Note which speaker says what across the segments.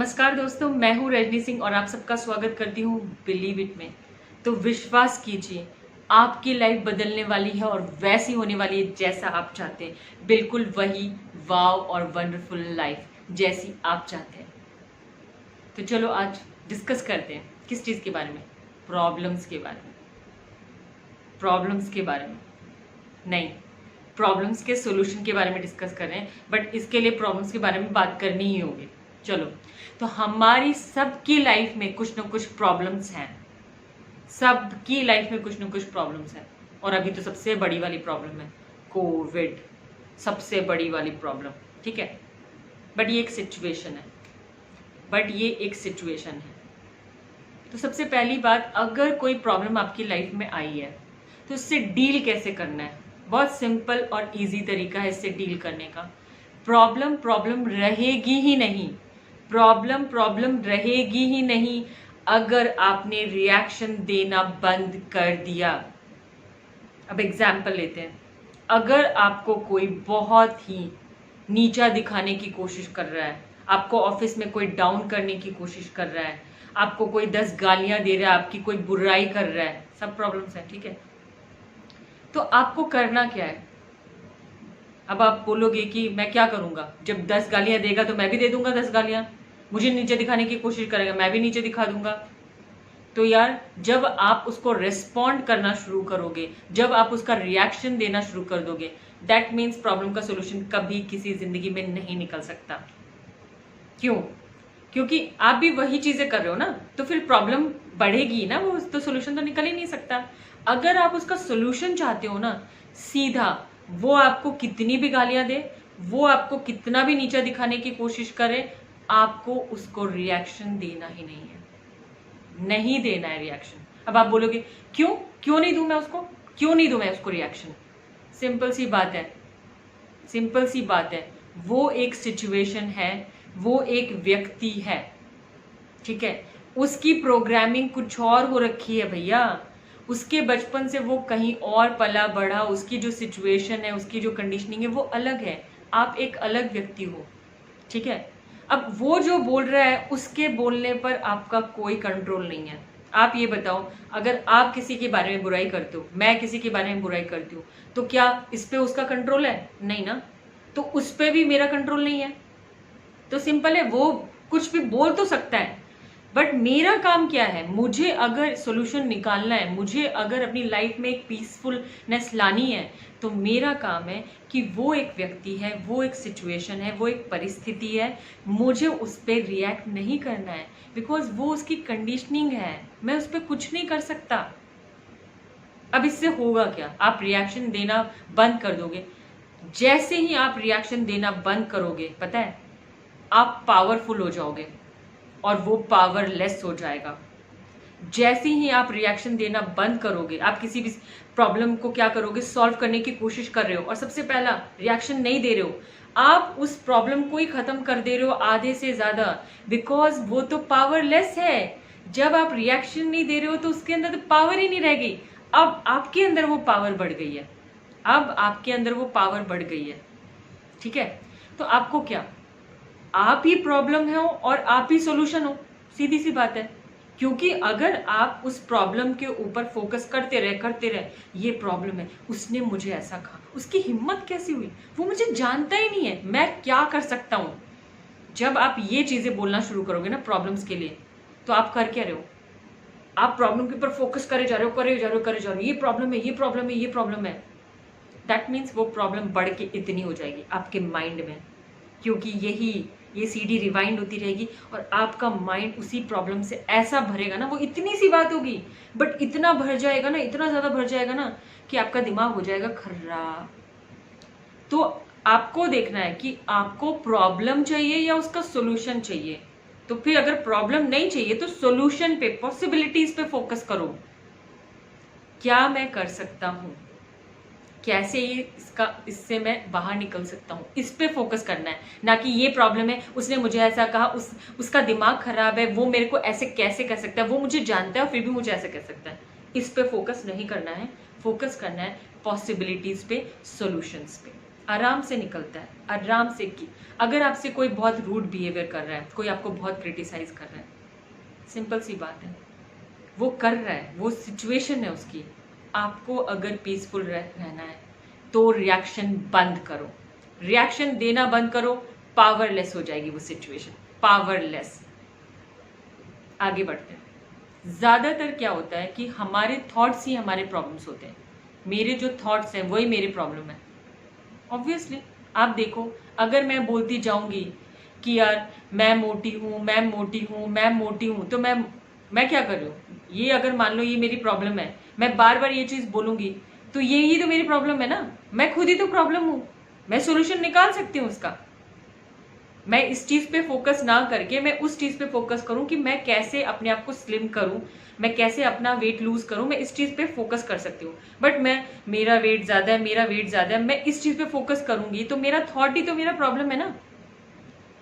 Speaker 1: नमस्कार दोस्तों, मैं हूँ रजनी सिंह और आप सबका स्वागत करती हूँ बिलीव इट में। तो विश्वास कीजिए, आपकी लाइफ बदलने वाली है और वैसी होने वाली है जैसा आप चाहते हैं। बिल्कुल वही वाव और वंडरफुल लाइफ जैसी आप चाहते हैं। तो चलो आज डिस्कस करते हैं। किस चीज़ के बारे में? प्रॉब्लम्स के बारे में। प्रॉब्लम्स के बारे में नहीं, प्रॉब्लम्स के सोल्यूशन के बारे में डिस्कस कर रहे हैं, बट इसके लिए प्रॉब्लम्स के बारे में बात करनी ही होगी। चलो, तो हमारी सबकी लाइफ में कुछ ना कुछ प्रॉब्लम्स हैं। सबकी लाइफ में कुछ ना कुछ प्रॉब्लम्स हैं। और अभी तो सबसे बड़ी वाली प्रॉब्लम है कोविड, सबसे बड़ी वाली प्रॉब्लम। ठीक है, बट ये एक सिचुएशन है। तो सबसे पहली बात, अगर कोई प्रॉब्लम आपकी लाइफ में आई है तो उससे डील कैसे करना है। बहुत सिंपल और इजी तरीका है इससे डील करने का। प्रॉब्लम रहेगी ही नहीं। प्रॉब्लम रहेगी ही नहीं अगर आपने रिएक्शन देना बंद कर दिया। अब एग्जाम्पल लेते हैं। अगर आपको कोई बहुत ही नीचा दिखाने की कोशिश कर रहा है, आपको ऑफिस में कोई डाउन करने की कोशिश कर रहा है, आपको कोई 10 गालियां दे रहा है, आपकी कोई बुराई कर रहा है, सब प्रॉब्लम्स हैं। ठीक है, तो आपको करना क्या है? अब आप बोलोगे कि मैं क्या करूंगा, जब 10 गालियां देगा तो मैं भी दे दूंगा 10 गालियां, मुझे नीचे दिखाने की कोशिश करेगा मैं भी नीचे दिखा दूंगा। तो यार, जब आप उसको रिस्पॉन्ड करना शुरू करोगे, जब आप उसका रिएक्शन देना शुरू कर दोगे, दैट मीन्स प्रॉब्लम का सोल्यूशन कभी किसी जिंदगी में नहीं निकल सकता। क्यों? क्योंकि आप भी वही चीजें कर रहे हो ना, तो फिर प्रॉब्लम बढ़ेगी ना, वो तो सोल्यूशन तो निकल ही नहीं सकता। अगर आप उसका सोल्यूशन चाहते हो ना, सीधा, वो आपको कितनी भी गालियां दे, वो आपको कितना भी नीचा दिखाने की कोशिश करे, आपको उसको रिएक्शन देना ही नहीं है। नहीं देना है रिएक्शन। अब आप बोलोगे क्यों नहीं दूं मैं उसको, क्यों नहीं दूं मैं उसको रिएक्शन? सिंपल सी बात है, वो एक सिचुएशन है, वो एक व्यक्ति है। ठीक है, उसकी प्रोग्रामिंग कुछ और हो रखी है भैया। उसके बचपन से वो कहीं और पला बढ़ा, उसकी जो सिचुएशन है, उसकी जो कंडीशनिंग है वो अलग है। आप एक अलग व्यक्ति हो। ठीक है, अब वो जो बोल रहा है उसके बोलने पर आपका कोई कंट्रोल नहीं है। आप ये बताओ, अगर आप किसी के बारे में बुराई करते हो, मैं किसी के बारे में बुराई करती हूँ, तो क्या इस पे उसका कंट्रोल है? नहीं ना। तो उस पे भी मेरा कंट्रोल नहीं है। तो सिंपल है, वो कुछ भी बोल तो सकता है, बट मेरा काम क्या है? मुझे अगर सोल्यूशन निकालना है, मुझे अगर अपनी लाइफ में एक पीसफुलनेस लानी है, तो मेरा काम है कि वो एक व्यक्ति है, वो एक सिचुएशन है, वो एक परिस्थिति है, मुझे उस पर रिएक्ट नहीं करना है, बिकॉज वो उसकी कंडीशनिंग है, मैं उस पर कुछ नहीं कर सकता। अब इससे होगा क्या? आप रिएक्शन देना बंद कर दोगे। जैसे ही आप रिएक्शन देना बंद करोगे, पता है, आप पावरफुल हो जाओगे और वो पावरलेस हो जाएगा। जैसे ही आप रिएक्शन देना बंद करोगे, आप किसी भी प्रॉब्लम को क्या करोगे, सॉल्व करने की कोशिश कर रहे हो और सबसे पहला रिएक्शन नहीं दे रहे हो, आप उस प्रॉब्लम को ही खत्म कर दे रहे हो आधे से ज्यादा, बिकॉज वो तो पावरलेस है। जब आप रिएक्शन नहीं दे रहे हो तो उसके अंदर तो पावर ही नहीं रह गई। अब आपके अंदर वो पावर बढ़ गई है। ठीक है, तो आपको क्या, आप ही प्रॉब्लम हो और आप ही सॉल्यूशन हो। सीधी सी बात है। क्योंकि अगर आप उस प्रॉब्लम के ऊपर फोकस करते रहे, ये प्रॉब्लम है, उसने मुझे ऐसा कहा, उसकी हिम्मत कैसी हुई, वो मुझे जानता ही नहीं है, मैं क्या कर सकता हूं। जब आप ये चीजें बोलना शुरू करोगे ना प्रॉब्लम्स के लिए, तो आप कर क्या रहे हो? आप प्रॉब्लम के ऊपर फोकस करे जा रहे हो, ये प्रॉब्लम है। दैट मीन्स वो प्रॉब्लम बढ़ के इतनी हो जाएगी आपके माइंड में, क्योंकि ये सीडी रिवाइंड होती रहेगी और आपका माइंड उसी प्रॉब्लम से ऐसा भरेगा ना, वो इतनी सी बात होगी बट इतना भर जाएगा ना, इतना ज्यादा भर जाएगा ना कि आपका दिमाग हो जाएगा खर्रा। तो आपको देखना है कि आपको प्रॉब्लम चाहिए या उसका सोल्यूशन चाहिए। तो फिर अगर प्रॉब्लम नहीं चाहिए तो सोल्यूशन पे, पॉसिबिलिटीज पे फोकस करो। क्या मैं कर सकता हूं, कैसे इससे मैं बाहर निकल सकता हूँ, इस पे फोकस करना है। ना कि ये प्रॉब्लम है, उसने मुझे ऐसा कहा, उसका दिमाग खराब है, वो मेरे को ऐसे कैसे कह सकता है, वो मुझे जानता है और फिर भी मुझे ऐसे कह सकता है। इस पे फोकस नहीं करना है, फोकस करना है पॉसिबिलिटीज पे, सॉल्यूशंस पे। आराम से निकलता है, आराम से। की अगर आपसे कोई बहुत रूड बिहेवियर कर रहा है, कोई आपको बहुत क्रिटिसाइज कर रहा है, सिंपल सी बात है, वो कर रहा है, वो सिचुएशन है उसकी। आपको अगर पीसफुल रहना है तो रिएक्शन बंद करो, रिएक्शन देना बंद करो, पावरलेस हो जाएगी वो सिचुएशन, पावरलेस। आगे बढ़ते हैं। ज़्यादातर क्या होता है कि हमारे थॉट्स ही हमारे प्रॉब्लम्स होते हैं। मेरे जो थॉट्स हैं वही मेरे प्रॉब्लम है। ऑब्वियसली आप देखो, अगर मैं बोलती जाऊंगी कि यार मैं मोटी हूँ, मैं मोटी हूँ, मैं मोटी हूँ, तो मैं क्या कर रही हूँ? ये अगर मान लो ये मेरी प्रॉब्लम है, मैं बार बार ये चीज़ बोलूंगी, तो यही तो मेरी प्रॉब्लम है ना। मैं खुद ही तो प्रॉब्लम हूँ, मैं सोल्यूशन निकाल सकती हूँ उसका। मैं इस चीज़ पे फोकस ना करके मैं उस चीज़ पे फोकस करूं कि मैं कैसे अपने आप को स्लिम करूं, मैं कैसे अपना वेट लूज करूं, मैं इस चीज़ पे फोकस कर सकती हूँ। बट मेरा वेट ज़्यादा है, मेरा वेट ज़्यादा है, मैं इस चीज़ पे फोकस करूंगी तो मेरा थॉट ही तो मेरा प्रॉब्लम है ना।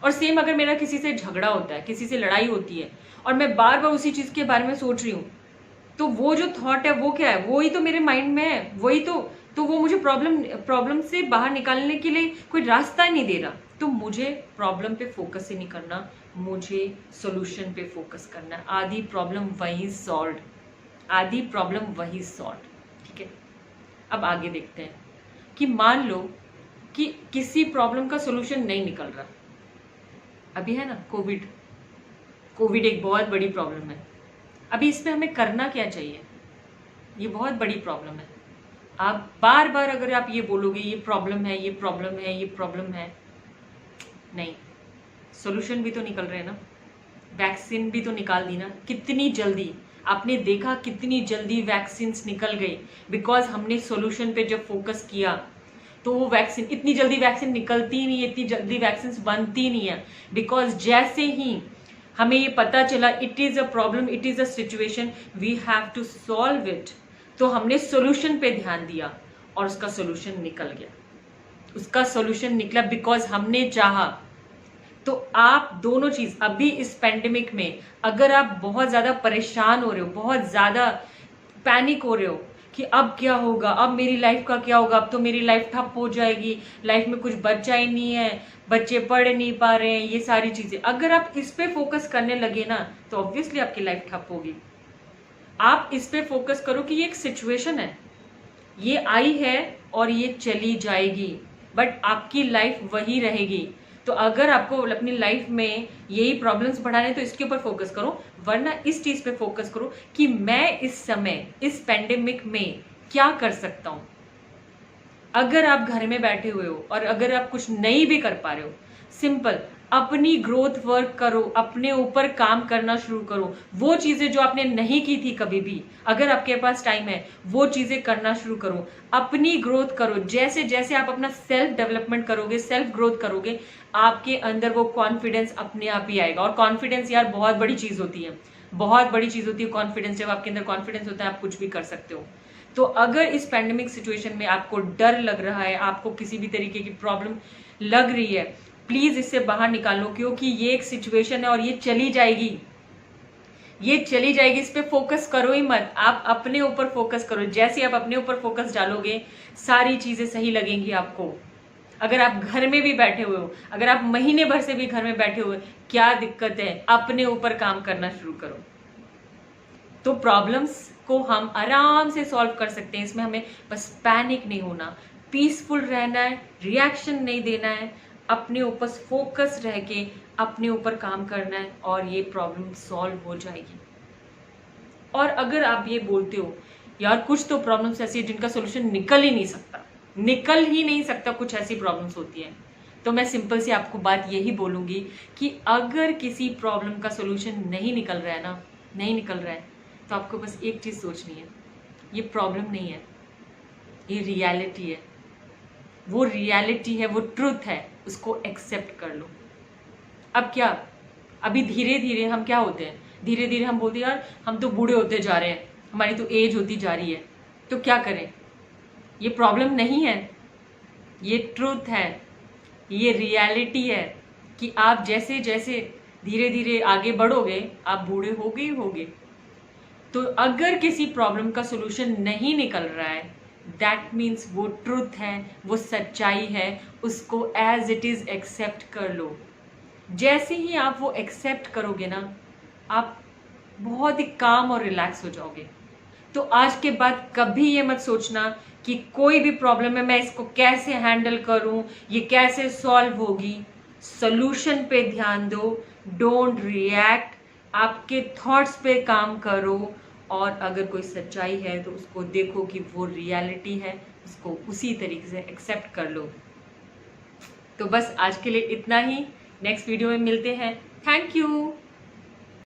Speaker 1: और सेम अगर मेरा किसी से झगड़ा होता है, किसी से लड़ाई होती है और मैं बार बार उसी चीज़ के बारे में सोच रही हूँ, तो वो जो थॉट है वो क्या है? वो ही तो मेरे माइंड में है, वही तो वो मुझे प्रॉब्लम से बाहर निकालने के लिए कोई रास्ता ही नहीं दे रहा। तो मुझे प्रॉब्लम पे फोकस ही नहीं करना, मुझे सोल्यूशन पे फोकस करना है। आधी प्रॉब्लम वही सॉल्व, आधी प्रॉब्लम वही सॉल्व। ठीक है, अब आगे देखते हैं कि मान लो कि किसी प्रॉब्लम का सोल्यूशन नहीं निकल रहा। अभी है ना कोविड एक बहुत बड़ी प्रॉब्लम है। अभी इसमें हमें करना क्या चाहिए? ये बहुत बड़ी प्रॉब्लम है। आप बार बार अगर आप ये बोलोगे ये प्रॉब्लम है, ये प्रॉब्लम है, ये प्रॉब्लम है, नहीं, सॉल्यूशन भी तो निकल रहे हैं ना। वैक्सीन भी तो निकाल दी ना, कितनी जल्दी। आपने देखा कितनी जल्दी वैक्सीन निकल गई, बिकॉज हमने सॉल्यूशन पे जब फोकस किया तो वो वैक्सीन, इतनी जल्दी वैक्सीन निकलती नहीं है, इतनी जल्दी वैक्सीन बनती नहीं है, बिकॉज जैसे ही हमें ये पता चला it is a problem, it is a situation, we have to solve it, तो हमने सॉल्यूशन पे ध्यान दिया और उसका सॉल्यूशन निकल गया। उसका सॉल्यूशन निकला बिकॉज हमने चाहा। तो आप दोनों चीज, अभी इस पेंडेमिक में अगर आप बहुत ज्यादा परेशान हो रहे हो, बहुत ज्यादा पैनिक हो रहे हो कि अब क्या होगा, अब मेरी लाइफ का क्या होगा, अब तो मेरी लाइफ ठप हो जाएगी, लाइफ में कुछ बचा ही नहीं है, बच्चे पढ़ नहीं पा रहे हैं, ये सारी चीजें, अगर आप इस पे फोकस करने लगे ना तो ऑब्वियसली आपकी लाइफ ठप होगी। आप इस पे फोकस करो कि ये एक सिचुएशन है, ये आई है और ये चली जाएगी, बट आपकी लाइफ वही रहेगी। तो अगर आपको अपनी लाइफ में यही प्रॉब्लम्स बढ़ाने तो इसके ऊपर फोकस करो, वरना इस चीज पे फोकस करो कि मैं इस समय इस पेंडेमिक में क्या कर सकता हूं। अगर आप घर में बैठे हुए हो और अगर आप कुछ नहीं भी कर पा रहे हो, सिंपल अपनी ग्रोथ वर्क करो, अपने ऊपर काम करना शुरू करो। वो चीजें जो आपने नहीं की थी कभी भी, अगर आपके पास टाइम है वो चीजें करना शुरू करो, अपनी ग्रोथ करो। जैसे जैसे आप अपना सेल्फ डेवलपमेंट करोगे, सेल्फ ग्रोथ करोगे, आपके अंदर वो कॉन्फिडेंस अपने आप ही आएगा। और कॉन्फिडेंस यार बहुत बड़ी चीज होती है, बहुत बड़ी चीज होती है कॉन्फिडेंस। जब आपके अंदर कॉन्फिडेंस होता है आप कुछ भी कर सकते हो। तो अगर इस पैंडेमिक सिचुएशन में आपको डर लग रहा है, आपको किसी भी तरीके की प्रॉब्लम लग रही है, प्लीज इससे बाहर निकालो, क्योंकि ये एक सिचुएशन है और ये चली जाएगी, ये चली जाएगी। इस पे फोकस करो ही मत, आप अपने ऊपर फोकस करो। जैसे आप अपने ऊपर फोकस डालोगे सारी चीजें सही लगेंगी आपको। अगर आप घर में भी बैठे हुए हो, अगर आप महीने भर से भी घर में बैठे हुए, क्या दिक्कत है, अपने ऊपर काम करना शुरू करो। तो प्रॉब्लम्स को हम आराम से सॉल्व कर सकते हैं। इसमें हमें बस पैनिक नहीं होना, पीसफुल रहना है, रिएक्शन नहीं देना है, अपने ऊपर फोकस रह के अपने ऊपर काम करना है और ये प्रॉब्लम सॉल्व हो जाएगी। और अगर आप ये बोलते हो यार कुछ तो प्रॉब्लम्स ऐसी है जिनका सोल्यूशन निकल ही नहीं सकता, निकल ही नहीं सकता, कुछ ऐसी प्रॉब्लम्स होती है, तो मैं सिंपल सी आपको बात यही बोलूंगी कि अगर किसी प्रॉब्लम का सोल्यूशन नहीं निकल रहा है ना, नहीं निकल रहा है, तो आपको बस एक चीज सोचनी है, ये प्रॉब्लम नहीं है, ये रियलिटी है। वो रियलिटी है, वो ट्रुथ है, उसको एक्सेप्ट कर लो। अब क्या, अभी धीरे धीरे हम क्या होते हैं, धीरे धीरे हम बोलते हैं यार हम तो बूढ़े होते जा रहे हैं, हमारी तो एज होती जा रही है, तो क्या करें। ये प्रॉब्लम नहीं है, ये ट्रुथ है, ये रियलिटी है कि आप जैसे जैसे धीरे धीरे आगे बढ़ोगे आप बूढ़े होगे ही होगे। तो अगर किसी प्रॉब्लम का सोल्यूशन नहीं निकल रहा है, दैट मीन्स वो ट्रुथ है, वो सच्चाई है, उसको एज इट इज़ एक्सेप्ट कर लो। जैसे ही आप वो एक्सेप्ट करोगे ना, आप बहुत ही काम और रिलैक्स हो जाओगे। तो आज के बाद कभी ये मत सोचना कि कोई भी प्रॉब्लम है मैं इसको कैसे हैंडल करूं, ये कैसे सॉल्व होगी। सॉल्यूशन पे ध्यान दो, डोंट रिएक्ट, आपके थॉट्स पे काम करो, और अगर कोई सच्चाई है तो उसको देखो कि वो रियलिटी है, उसको उसी तरीके से एक्सेप्ट कर लो। तो बस आज के लिए इतना ही, नेक्स्ट वीडियो में मिलते हैं। Thank you.